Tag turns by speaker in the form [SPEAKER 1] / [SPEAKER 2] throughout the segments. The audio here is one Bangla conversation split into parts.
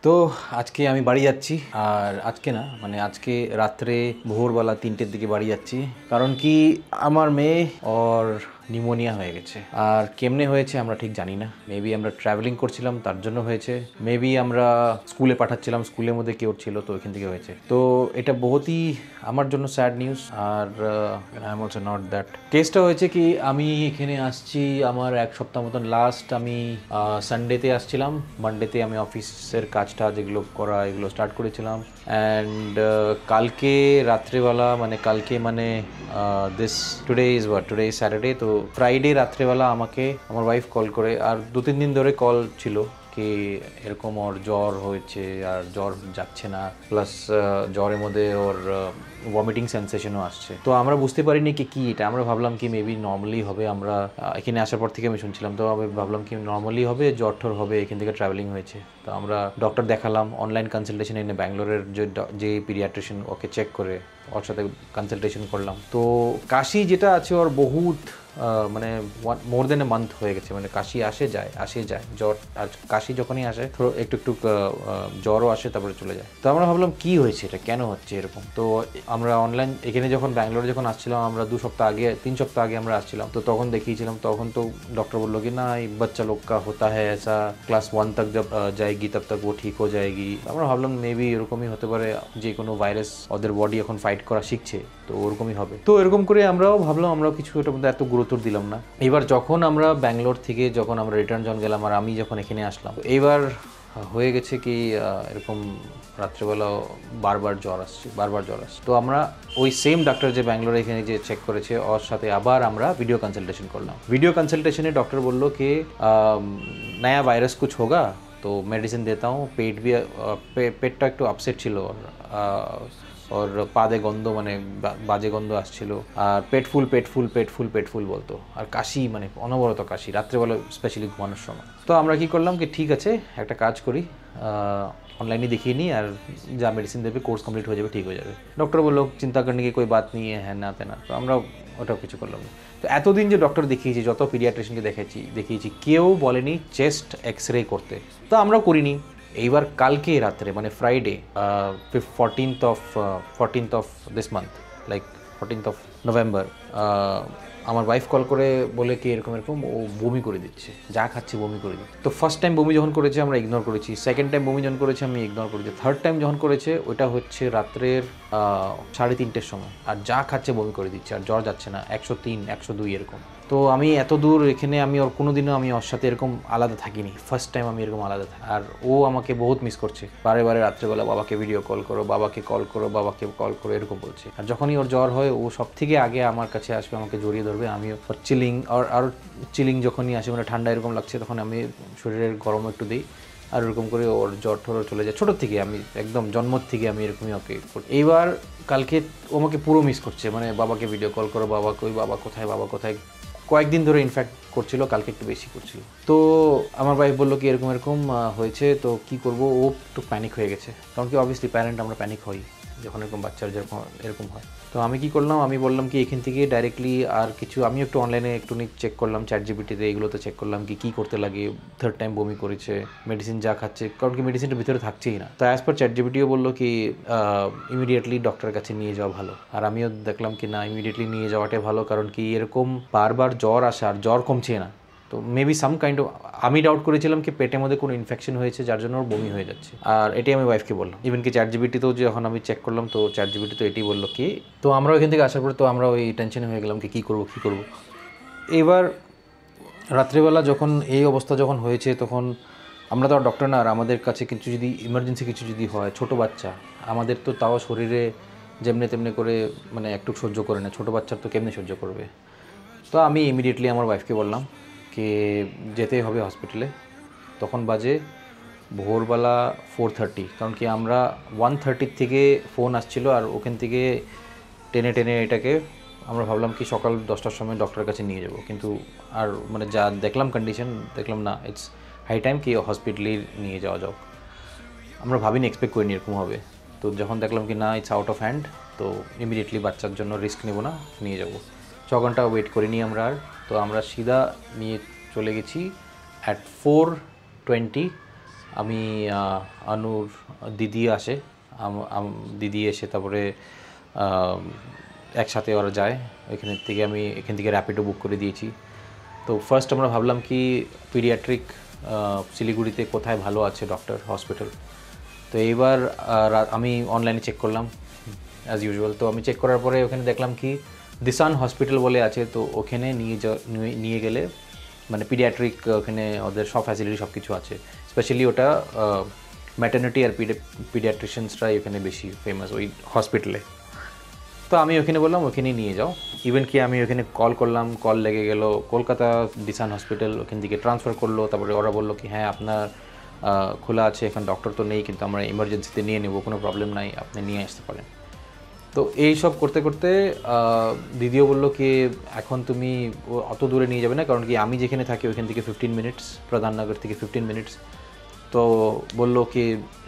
[SPEAKER 1] তো আজকে আমি বাড়ি যাচ্ছি, আর আজকে না মানে আজকে রাত্রে ভোরবেলা 3টের দিকে বাড়ি যাচ্ছি। কারণ কি, আমার মেয়ে ওর নিউমোনিয়া হয়ে গেছে। আর কেমনে হয়েছে আমরা ঠিক জানি না। মেবি আমরা ট্রাভেলিং করছিলাম তার জন্য হয়েছে, মেবি আমরা স্কুলে পাঠাচ্ছিলাম, স্কুলের মধ্যে কেউ ছিল তো ওইখান থেকে হয়েছে। তো এটা বহুতই আমার জন্য স্যাড নিউজ। আর I am also not that. কেসটা হয়েছে কি, আমি এখানে আসছি আমার এক সপ্তাহ মতন। লাস্ট আমি সানডেতে আসছিলাম, মানডেতে আমি অফিসের কাজটা যেগুলো করা এগুলো স্টার্ট করেছিলাম। অ্যান্ড কালকে রাত্রেবেলা মানে টুডে ইজ স্যাটারডে, তো ফ্রাইডে রাত্রেবেলা আমাকে আমার ওয়াইফ কল করে, আর 2-3 দিন ধরে কল ছিল কি এরকম ওর জ্বর হয়েছে আর জ্বর যাচ্ছে না, প্লাস জ্বরের মধ্যে ওর ভমিটিং সেন্সেশনও আসছে। তো আমরা বুঝতে পারিনি কি এটা। আমরা ভাবলাম কি মেবি নর্মালি হবে। আমরা এখানে আসার পর থেকে আমি শুনছিলাম, তো আমি ভাবলাম কি নর্মালি হবে, জ্বর ঠর হবে, এখান থেকে ট্রাভেলিং হয়েছে। তো আমরা ডক্টর দেখালাম, অনলাইন কনসালটেশন এনে ব্যাঙ্গালোরের যে পিডিয়াট্রিশিয়ান ওকে চেক করে ওর সাথে কনসালটেশন করলাম। তো কাশি যেটা আছে ওর বহুত মানে মোর দেন এ মান্থ হয়ে গেছে। মানে কাশি আসে যায় জ্বর, আর কাশি যখনই আসে একটু জ্বরও আসে তারপরে চলে যায়। তো আমরা ভাবলাম কি হয়েছে, এটা কেন হচ্ছে এরকম। তো আমরা অনলাইন এখানে যখন ব্যাঙ্গালোরে যখন আসছিলাম, আমরা 3 সপ্তাহ আগে আমরা আসছিলাম, তো তখন দেখিয়েছিলাম। তখন তো ডক্টর বললো কি না, এই বাচ্চা লোক কা হতা হ্যায় ऐसा, ক্লাস 1 तक जब जाएगी तब तक वो ठीक हो जाएगी। আমরা ভাবলাম মেবি এরকমই হতে পারে, যে কোনো ভাইরাস ওদের বডি এখন ফাইট করা শিখছে, তো ওরকমই হবে। তো এরকম করে আমরাও ভাবলাম, আমরাও কিছু এটার মধ্যে এত গুরুত্ব দিলাম না। এবার যখন আমরা ব্যাঙ্গালোর থেকে যখন আমরা রিটার্ন যখন গেলাম, আর আমি যখন এখানে আসলাম, এইবার হয়ে গেছে কি এরকম রাত্রেবেলা বারবার জ্বর আসছে। তো আমরা ওই সেম ডাক্তার যে ব্যাঙ্গালোরে এখানে যে চেক করেছে ওর সাথে আবার আমরা ভিডিও কনসালটেশন করলাম। ভিডিও কনসালটেশনে ডক্টর বললো कि नया वायरस कुछ होगा तो मेडिसिन देता हूँ। পেটটা একটু আপসেট ছিল ওর পাদে গন্ধ, মানে বাজে গন্ধ আসছিল, আর পেট ফুল বলতো, আর কাশি, মানে অনবরত কাশি রাত্রেবেলা, স্পেশালি ঘুমানোর সময়। তো আমরা কি করলাম কি, ঠিক আছে একটা কাজ করি, অনলাইনে দেখিয়ে নিই, আর যা মেডিসিন দেবে কোর্স কমপ্লিট হয়ে যাবে, ঠিক হয়ে যাবে। ডক্টর বললো চিন্তা করনে কি কোই বাত নেই হ্যাঁ না তেনা। তো আমরা ওটাও কিছু করলাম না। তো এতদিন যে ডক্টর দেখিয়েছি, যত পিডিয়াট্রিশিয়ানকে দেখিয়েছি, কেউ বলেনি চেস্ট এক্সরে করতে, তো আমরাও করিনি। এইবার কালকে রাত্রে মানে Friday 14th of this month, like 14th of November, আমার ওয়াইফ কল করে বলে কি এরকম ও বমি করে দিচ্ছে, যা খাচ্ছে বমি করে দিচ্ছে। তো ফার্স্ট টাইম বমি যখন করেছে আমরা ইগনোর করেছি, সেকেন্ড টাইম বমি যখন করেছে আমি ইগনোর করেছি, থার্ড টাইম যখন করেছে ওটা হচ্ছে রাত্রের 3:30-এর সময়, আর যা খাচ্ছে বমি করে দিচ্ছে, আর জ্বর যাচ্ছে না, 103 102 এরকম। তো আমি এত দূর এখানে আমি ওর কোনোদিনও আমি ওর সাথে এরকম আলাদা থাকিনি, ফার্স্ট টাইম আমি এরকম আলাদা থাকি। আর ও আমাকে বহুত মিস করছে, বারে রাত্রেবেলা বাবাকে ভিডিও কল করো, বাবাকে কল করো এরকম বলছে। আর যখনই ওর জ্বর হয় ও সব থেকে আগে আমার কাছে আসবে, আমাকে জড়িয়ে ধরবে। আমিও ওর চিলিং যখনই আসে, মানে ঠান্ডা এরকম লাগছে, তখন আমি শরীরের গরম একটু দিই, আর এরকম করে ওর জ্বর ঠরও চলে যায়। ছোটোর থেকে আমি একদম জন্ম থেকে আমি এরকমই ওকে করি। এইবার কালকে ও আমাকে পুরো মিস করছে, মানে বাবাকে ভিডিও কল করো, বাবা কোথায় কয়েকদিন ধরে ইনফ্যাক্ট করছিল, কালকে একটু বেশি করছিল। তো আমার ওয়াইফ বললো কি এরকম হয়েছে, তো কি করব। ও একটু প্যানিক হয়ে গেছে, কারণ কি অবভিয়াসলি প্যারেন্ট আমরা প্যানিক হই যখন এরকম বাচ্চার যেরকম এরকম হয়। তো আমি কি করলাম, আমি বললাম কি এখান থেকে ডাইরেক্টলি আর কিছু, আমি একটু অনলাইনে একটু চেক করলাম, ChatGPT-তে এগুলোতে চেক করলাম কি করতে লাগে। থার্ড টাইম বমি করেছে, মেডিসিন যা খাচ্ছে, কারণ কি মেডিসিনটা ভিতরে থাকছেই না। তো অ্যাজ পার ChatGPT-ও বললো কি ইমিডিয়েটলি ডক্টরের কাছে নিয়ে যাওয়া ভালো। আর আমিও দেখলাম কি না, ইমিডিয়েটলি নিয়ে যাওয়াটাই ভালো, কারণ কি এরকম বারবার জ্বর আসে আর জ্বর কমছে না। তো মেবি সাম কাইন্ড অফ, আমি ডাউট করেছিলাম কি পেটের মধ্যে কোনো ইনফেকশন হয়েছে যার জন্য ওর বমি হয়ে যাচ্ছে। আর এটাই আমি ওয়াইফকে বললাম। ইভেন কি ChatGPT-তেও যখন আমি চেক করলাম, তো ChatGPT তো এটাই বললো কি। তো আমরা ওইখান থেকে আসার পরে তো আমরা ওই টেনশনে হয়ে গেলাম কি করবো। এবার রাত্রিবেলা যখন এই অবস্থা যখন হয়েছে, তখন আমরা তো আর ডক্টর না, আর আমাদের কাছে কিছু যদি ইমার্জেন্সি কিছু যদি হয়, ছোটো বাচ্চা, আমাদের তো তাও শরীরে যেমনি তেমনি করে মানে একটু সহ্য করে না, ছোটো বাচ্চার তো কেমনি সহ্য করবে। তো আমি ইমিডিয়েটলি আমার ওয়াইফকে বললাম কি যেতেই হবে হসপিটালে। তখন বাজে ভোরবেলা 4:30, কারণ কি আমরা 1:30 থেকে ফোন আসছিল, আর ওখান থেকে টেনে এটাকে আমরা ভাবলাম কি সকাল 10টার সময় ডক্টরের কাছে নিয়ে যাব। কিন্তু আর মানে যা দেখলাম কন্ডিশন, দেখলাম না, ইটস হাই টাইম কি হসপিটালে নিয়ে যাওয়া যাক। আমরা ভাবিনি, এক্সপেক্ট করিনি এরকম হবে। তো যখন দেখলাম কি না, ইটস আউট অফ হ্যান্ড, তো ইমিডিয়েটলি বাচ্চার জন্য রিস্ক নেব না, নিয়ে যাব। 6 ঘন্টা ওয়েট করিনি আমরা আর। তো আমরা সিধা নিয়ে চলে গেছি অ্যাট 4:20, আমি আনুর দিদি আসে, দিদি এসে তারপরে একসাথে ওরা যায়। এখান থেকে র্যাপিডো বুক করে দিয়েছি। তো ফার্স্ট আমরা ভাবলাম কি পিডিয়াট্রিক শিলিগুড়িতে কোথায় ভালো আছে ডক্টর হসপিটাল। তো এইবার আমি অনলাইনে চেক করলাম অ্যাজ ইউজুয়াল। তো আমি চেক করার পরে ওখানে দেখলাম কি দিসান হসপিটাল বলে আছে। তো ওখানে নিয়ে গেলে মানে পিডিয়াট্রিক ওখানে ওদের সব ফ্যাসিলিটি সব কিছু আছে। স্পেশালি ওটা ম্যাটার্নিটি আর পিডিয়াট্রিশিয়ানসরাই ওখানে বেশি ফেমাস ওই হসপিটালে। তো আমি ওখানে বললাম ওখানেই নিয়ে যাও। ইভেন কি আমি ওখানে কল করলাম, কল লেগে গেল, কলকাতা দিসান হসপিটাল ওখান থেকে ট্রান্সফার করলো। তারপরে ওরা বললো কি হ্যাঁ আপনার খোলা আছে, এখন ডক্টর তো নেই, কিন্তু আমরা ইমার্জেন্সিতে নিয়ে নেবো, কোনো প্রবলেম নাই, আপনি নিয়ে আসতে পারেন। তো এই সব করতে করতে দিদিও বললো কি এখন তুমি অত দূরে নিয়ে যাবে না, কারণ কি আমি যেখানে থাকি ওইখান থেকে 15 মিনিটস, প্রধাননগর থেকে 15 মিনিটস। তো বললো কি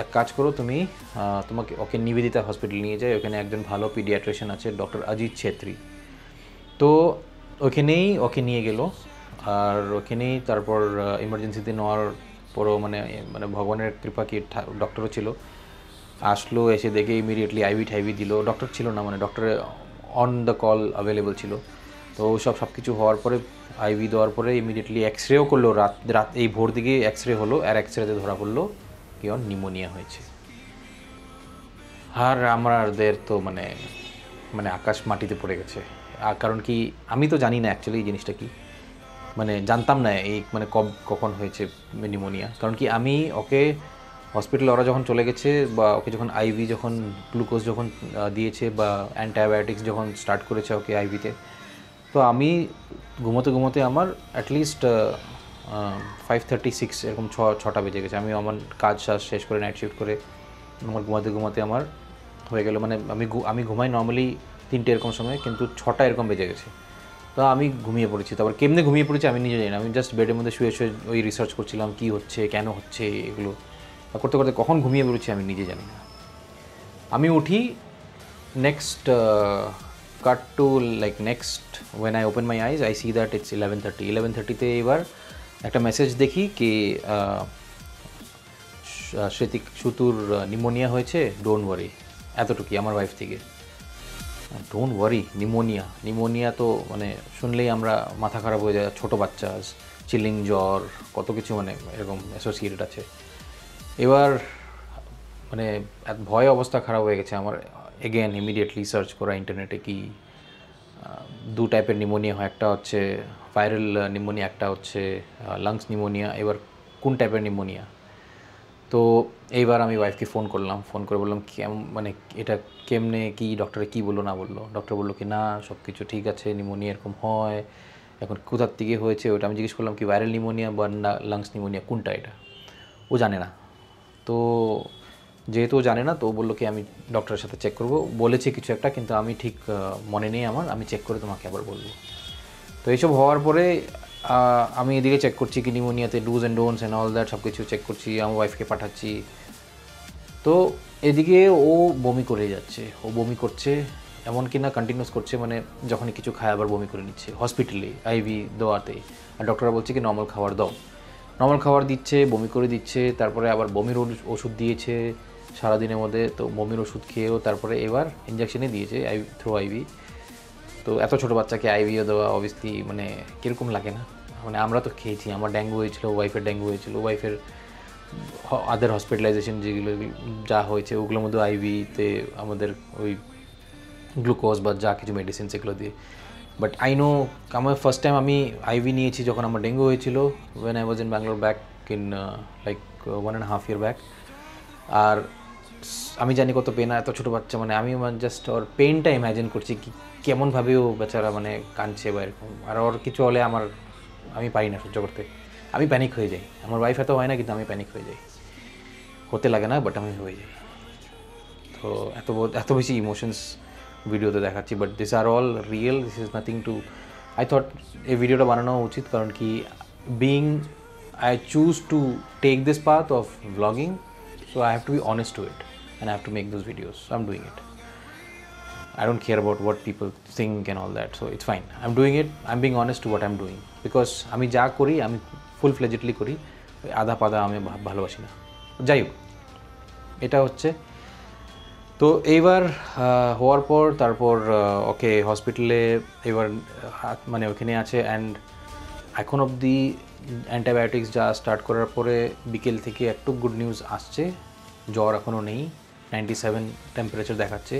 [SPEAKER 1] এক কাজ করো তুমি, তোমাকে ওকে নিবেদিতা হসপিটাল নিয়ে যায়, ওখানে একজন ভালো পিডিয়াট্রিশিয়ান আছে ডক্টর অজিত ছেত্রী। তো ওখানেই ওকে নিয়ে গেল। আর ওখানেই তারপর ইমার্জেন্সিতে নেওয়ার পরও মানে ভগবানের কৃপা কি ডক্টরও ছিল, আসলো, এসে দেখে ইমিডিয়েটলি আইভি ঠাইভি দিল। ডক্টর ছিল না, মানে doctor on the call available ছিল। তো সব কিছু হওয়ার পরে আইভি দেওয়ার পরে ইমিডিয়েটলি এক্সরেও করলো, রাত এই ভোর দিকে এক্সরে হলো। আর এক্সরেতে ধরা পড়লো কি ওর নিউমোনিয়া হয়েছে। আর আমাদের তো মানে আকাশ মাটিতে পড়ে গেছে। কারণ কি আমি তো জানি না অ্যাকচুয়ালি এই জিনিসটা কি, মানে জানতাম না এই মানে কখন হয়েছে নিউমোনিয়া। কারণ কি আমি ওকে হসপিটালে ওরা যখন চলে গেছে বা ওকে যখন আইভি যখন গ্লুকোজ যখন দিয়েছে বা অ্যান্টিবায়োটিক্স যখন স্টার্ট করেছে ওকে আইভিতে, তো আমি ঘুমোতে আমার অ্যাটলিস্ট 5:36 এরকম 6টা বেজে গেছে। আমি আমার কাজ শেষ করে নাইট শিফট করে আমার ঘুমাতে আমার হয়ে গেল, মানে আমি ঘুমাই নর্মালি 3টে এরকম সময়, কিন্তু 6টা এরকম বেজে গেছে। তো আমি ঘুমিয়ে পড়েছি। তারপর কেমনে ঘুমিয়ে পড়েছি আমি নিজে জানি না। আমি জাস্ট বেডের মধ্যে শুয়ে ওই রিসার্চ করছিলাম কী হচ্ছে, কেন হচ্ছে এগুলো করতে করতে কখন ঘুমিয়ে পড়েছি আমি নিজে জানি না। আমি উঠি next cut to next when I open my eyes I see that it's 11:30। 11:30তে এবার একটা মেসেজ দেখি কি সুতুর নিউমোনিয়া হয়েছে, ডোন্ট ওয়ারি। এতটুকুই আমার ওয়াইফ থেকে। ডোন্ট ওয়ারি, নিউমোনিয়া তো মানে শুনলেই আমরা মাথা খারাপ হয়ে যায়। ছোটো বাচ্চা, চিলিং জ্বর, কত কিছু মানে এরকম অ্যাসোসিয়েটেড আছে। এবার মানে ভয়ে অবস্থা খারাপ হয়ে গেছে আমার। এগেন ইমিডিয়েটলি সার্চ করা ইন্টারনেটে কি 2 টাইপের নিউমোনিয়া হয়, একটা হচ্ছে ভাইরাল নিউমোনিয়া, একটা হচ্ছে লাংস নিউমোনিয়া। এবার কোন টাইপের নিউমোনিয়া? তো এইবার আমি ওয়াইফকে ফোন করে বললাম মানে এটা কেমনে কি, ডক্টরে কি বললো না বললো? ডক্টর বললো কি না সব কিছু ঠিক আছে, নিউমোনিয়া এরকম হয়, এখন কোথার থেকে হয়েছে ওটা আমি জিজ্ঞেস করলাম কি ভাইরাল নিউমোনিয়া বা লাংস নিউমোনিয়া কোনটা এটা? ও জানে না। তো যেহেতু ও জানে না তো বললো কি আমি ডক্টরের সাথে চেক করবো, বলেছে কিছু একটা, কিন্তু আমি ঠিক মনে নেই আমার, আমি চেক করে তোমাকে আবার বলবো। তো এইসব হওয়ার পরে আমি এদিকে চেক করছি কি নিউমোনিয়াতে dos and don'ts and all that সব কিছু চেক করছি, আমার ওয়াইফকে পাঠাচ্ছি। তো এদিকে ও বমি করে যাচ্ছে, ও বমি করছে, এমন কি না কন্টিনিউস করছে, মানে যখনই কিছু খায় আবার বমি করে নিচ্ছে হসপিটালে আইভি দেওয়াতে। আর ডক্টররা বলছে কি নর্মাল খাবার দাও, নর্মাল খাবার দিচ্ছে, বমি করে দিচ্ছে, তারপরে আবার বমির ওষুধ দিয়েছে সারাদিনের মধ্যে। তো বমির ওষুধ খেয়েও তারপরে এবার ইঞ্জেকশনে দিয়েছে থ্রু আইভি। তো এত ছোটো বাচ্চাকে আইভিও দেওয়া অবভিয়াসলি মানে কীরকম লাগে না? মানে আমরা তো খেয়েছি, আমার ডেঙ্গু হয়েছিল, ওয়াইফের ডেঙ্গু হয়েছিল, ওয়াইফের আদার হসপিটালাইজেশন যেগুলো যা হয়েছে ওগুলোর মধ্যে আইভিতে আমাদের ওই গ্লুকোজ বা যা কিছু মেডিসিন সেগুলো দিয়ে। বাট আই নো আমার ফার্স্ট টাইম আমি আইভি নিয়েছি যখন আমার ডেঙ্গু হয়েছিল, when I was in Bangalore back ইন 1.5 year ব্যাক। আর আমি জানি কত পেন, এত ছোটো বাচ্চা, মানে আমি জাস্ট ওর পেনটা ইম্যাজিন করছি কি কেমনভাবে ও বেচারা মানে কাঁদছে বা এরকম। আর ওর কিছু হলে আমি পারি না সহ্য করতে, আমি প্যানিক হয়ে যাই। আমার ওয়াইফ এত হয় না, কিন্তু আমি প্যানিক হয়ে যাই, হতে লাগে না বাট আমি হয়ে যাই। তো এত বেশি ইমোশনস ভিডিওতে দেখাচ্ছি, but this are all real, this is nothing to. I thought এই ভিডিওটা বানানো উচিত, কারণ কি I choose to take this path of blogging, so I have to be honest to it and I have to make those videos, so I'm doing it. I don't care about what people think and all that, so it's fine. I'm doing it, I'm being honest to what I'm doing, because আমি যা করি আমি ফুল ফ্লেজেডলি করি, আধা পাদা আমি ভালোবাসি না। যাই হোক, এটা হচ্ছে। তো এইবার হওয়ার পর তারপর ওকে হসপিটালে এবার মানে ওখানে আছে। অ্যান্ড এখন অবধি অ্যান্টিবায়োটিক্স যা স্টার্ট করার পরে বিকেল থেকে একটু গুড নিউজ আসছে, জ্বর এখনও নেই, 97 টেম্পারেচার দেখাচ্ছে।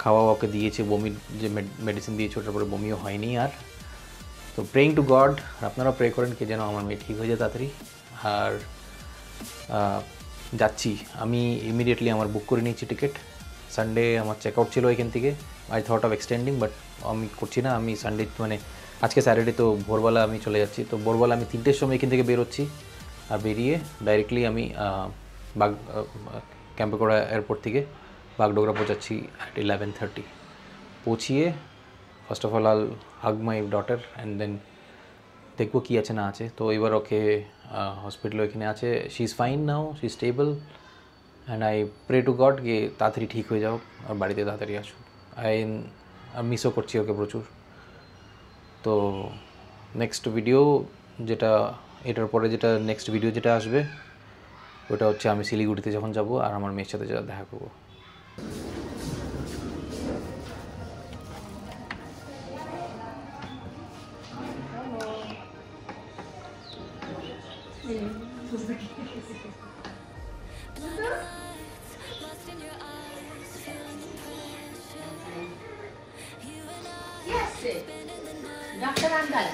[SPEAKER 1] খাওয়া ওকে দিয়েছে, বমির যে মেডিসিন দিয়েছে ওটার পরে বমিও হয়নি আর। তো প্রেইং টু গড, আপনারা প্রে করেন কি যেন আমার মেয়ে ঠিক হয়ে যায় তাড়াতাড়ি। আর যাচ্ছি আমি ইমিডিয়েটলি, আমার বুক করে নিয়েছি টিকিট। সানডে আমার চেক আউট ছিল এখান থেকে, I thought of extending, but আমি করছি না। আমি সানডে মানে আজকে স্যাটারডে, তো ভোরবেলা আমি চলে যাচ্ছি। তো ভোরবেলা আমি 3টের সময় এখান থেকে বেরোচ্ছি, আর বেরিয়ে ডাইরেক্টলি আমি ক্যাম্পেগোড়া এয়ারপোর্ট থেকে বাগডোগরা পৌঁছাচ্ছি অ্যাট 11:30। পৌঁছিয়ে first of all I'll hug my daughter and then দেখবো কী আছে না আছে। তো এবার ওকে হসপিটালে এখানে আছে, she is fine now, she is stable, and I pray to God যে তাড়াতাড়ি ঠিক হয়ে যাও আর বাড়িতে তাড়াতাড়ি আসুক। মিসও করছি ওকে প্রচুর। তো নেক্সট ভিডিও যেটা, এটার পরে যেটা নেক্সট ভিডিও যেটা আসবে ওটা হচ্ছে আমি শিলিগুড়িতে যখন যাব আর আমার মেয়ের সাথে যা দেখা করবো।
[SPEAKER 2] डॉक्टर अंकल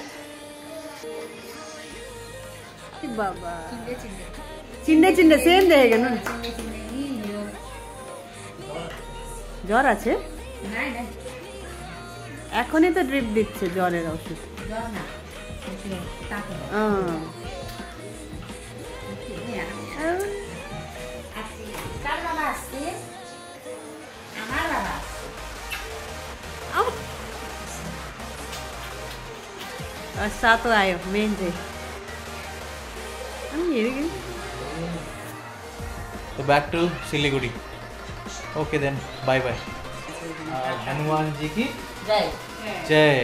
[SPEAKER 3] बाबा চিন্ডে চিন্ডে সেম দেখে গেল জ্বর আছে, এখনই তো ড্রিপ দিচ্ছে জ্বরের ওষুধ। साथ आयो मेन से
[SPEAKER 1] तो back to Siliguri. Okay then, bye bye. Hanuman ji की
[SPEAKER 2] जय
[SPEAKER 1] जय।